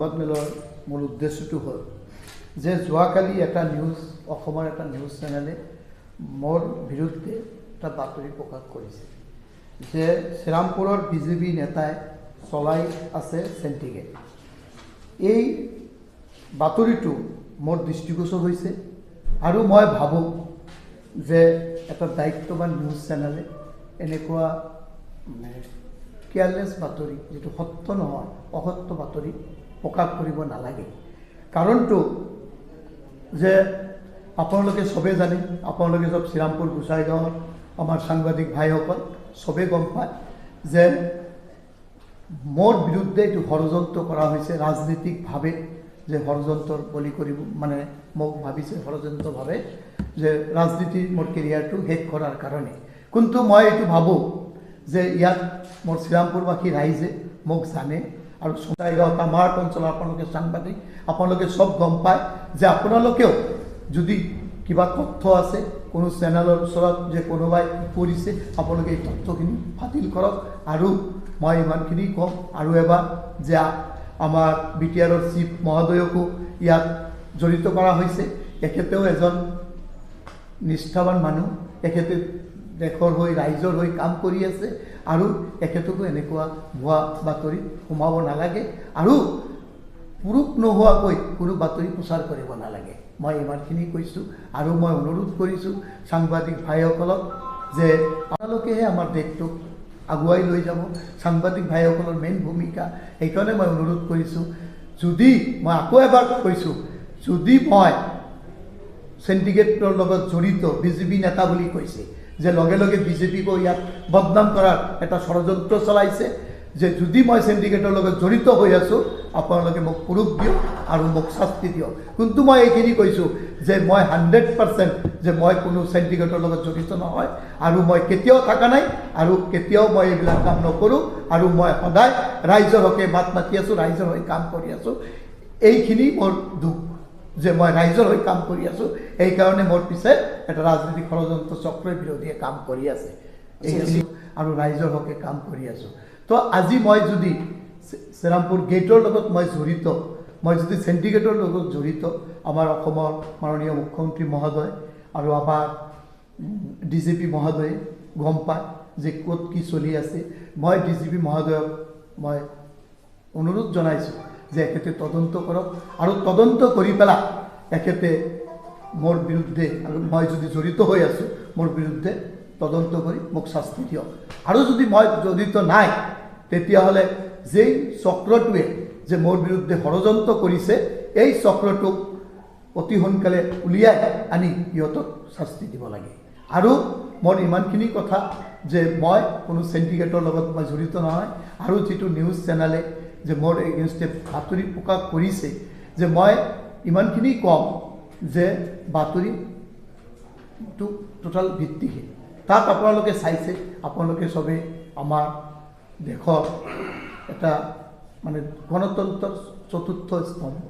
সংবাদমেলৰ মূল উদ্দেশ্যটো হ'ল যে যোৱাকালি এটা নিউজ অসমৰ এটা নিউজ চেনেলে মোৰ বিৰুদ্ধে এটা বাতৰি প্ৰকাশ কৰিছে যে শ্ৰীৰামপুৰৰ বিজেপি নেতাই চলাই আছে চেণ্টিগেট। এই বাতৰিটো মোৰ দৃষ্টিগোচৰ হৈছে আৰু মই ভাবোঁ যে এটা দায়িত্ববান নিউজ চেনেলে এনেকুৱা কেয়াৰলেছ বাতৰি যিটো সত্য নহয় অসত্য বাতৰি প্ৰকাশ কৰিব নালাগে। কাৰণটো যে আপোনালোকে চবেই জানে, আপোনালোকে চব শ্ৰীৰামপুৰ গোসাইগাঁৱৰ আমাৰ সাংবাদিক ভাইসকল চবেই গম পায় যে মোৰ বিৰুদ্ধে এইটো ষড়যন্ত্ৰ কৰা হৈছে ৰাজনীতিকভাৱে, যে ষড়যন্ত্ৰৰ বলি কৰিব মানে মোক ভাবিছে ষড়যন্ত্ৰভাৱে যে ৰাজনীতিৰ মোৰ কেৰিয়াৰটো শেষ কৰাৰ কাৰণে। কিন্তু মই এইটো ভাবোঁ যে ইয়াত মোৰ শ্ৰীৰামপুৰবাসী ৰাইজে মোক জানে আৰু গোসাইগাঁও কামাৰ অঞ্চলৰ আপোনালোকে সাংবাদিক, আপোনালোকে চব গম পায় যে আপোনালোকেও যদি কিবা তথ্য আছে কোনো চেনেলৰ ওচৰত যে কোনোবাই কৰিছে আপোনালোকে এই তথ্যখিনি ফাটিল কৰক। আৰু মই ইমানখিনি ক'ম আৰু এবাৰ যে আমাৰ BTRৰ চিফ মহোদয়কো ইয়াত জড়িত কৰা হৈছে। এখেতেও এজন নিষ্ঠাবান মানুহ, এখেতে দেশৰ হৈ ৰাইজৰ হৈ কাম কৰি আছে আৰু এখেতকো এনেকুৱা ভুৱা বাতৰিত সোমাব নালাগে আৰু পুৰুষ নোহোৱাকৈ কোনো বাতৰি প্ৰচাৰ কৰিব নালাগে। মই ইমানখিনি কৈছোঁ আৰু মই অনুৰোধ কৰিছোঁ সাংবাদিক ভাইসকলক যে আপোনালোকেহে আমাৰ দেশটোক আগুৱাই লৈ যাব, সাংবাদিক ভাইসকলৰ মেইন ভূমিকা। সেইকাৰণে মই অনুৰোধ কৰিছোঁ, যদি মই আকৌ এবাৰ কৈছোঁ, যদি মই চেণ্টিগেটৰ লগত জড়িত বিজেপি নেতা বুলি কৈছে যে লগে লগে বিজেপিকো ইয়াত বদনাম কৰাৰ এটা ষড়যন্ত্ৰ চলাইছে, যে যদি মই চেণ্টিগেটৰ লগত জড়িত হৈ আছোঁ আপোনালোকে মোক প্ৰুফ দিয়ক আৰু মোক শাস্তি দিয়ক। কিন্তু মই এইখিনি কৈছোঁ যে মই 100% যে মই কোনো চেণ্টিগেটৰ লগত জড়িত নহয় আৰু মই কেতিয়াও থকা নাই আৰু কেতিয়াও মই এইবিলাক কাম নকৰোঁ আৰু মই সদায় ৰাইজৰ হকে মাত মাতি আছোঁ, ৰাইজৰ হৈ কাম কৰি আছোঁ। এইখিনি মোৰ দুখ যে মই ৰাইজৰ হৈ কাম কৰি আছোঁ, এইকাৰণে মোৰ পিছে এটা ৰাজনৈতিক ষড়যন্ত্ৰ চক্ৰৰ বিৰোধীয়ে কাম কৰি আছে এইখিনি আৰু ৰাইজৰ হকে কাম কৰি আছোঁ। তো আজি মই যদি শ্ৰীৰামপুৰ গেটৰ লগত মই জড়িত, মই যদি চেণ্টিগেটৰ লগত জড়িত, আমাৰ অসমৰ মাননীয় মুখ্যমন্ত্ৰী মহোদয় আৰু আমাৰ DGP মহোদয়ে গম পায় যে ক'ত কি চলি আছে। মই DGP মহোদয়ক মই অনুৰোধ জনাইছোঁ যে এখেতে তদন্ত কৰক আৰু তদন্ত কৰি পেলাই এখেতে মোৰ বিৰুদ্ধে আৰু মই যদি জড়িত হৈ আছোঁ মোৰ বিৰুদ্ধে তদন্ত কৰি মোক শাস্তি দিয়ক। আৰু যদি মই জড়িত নাই তেতিয়াহ'লে যেই চক্ৰটোৱে যে মোৰ বিৰুদ্ধে ষড়যন্ত্ৰ কৰিছে এই চক্ৰটোক অতি সোনকালে উলিয়াই আনি সিহঁতক শাস্তি দিব লাগে। আৰু মোৰ ইমানখিনি কথা যে মই কোনো চেণ্টিগেটৰ লগত মই জড়িত নহয় আৰু যিটো নিউজ চেনেলে যে মোৰ এগেইনষ্টে বাতৰি প্ৰকাশ কৰিছে যে মই ইমানখিনি ক'ম যে বাতৰিটো টোটাল ভিত্তিহীন। তাত আপোনালোকে চাইছে, আপোনালোকে চবেই আমাৰ দেশৰ এটা মানে গণতন্ত্ৰৰ চতুৰ্থ স্তম্ভ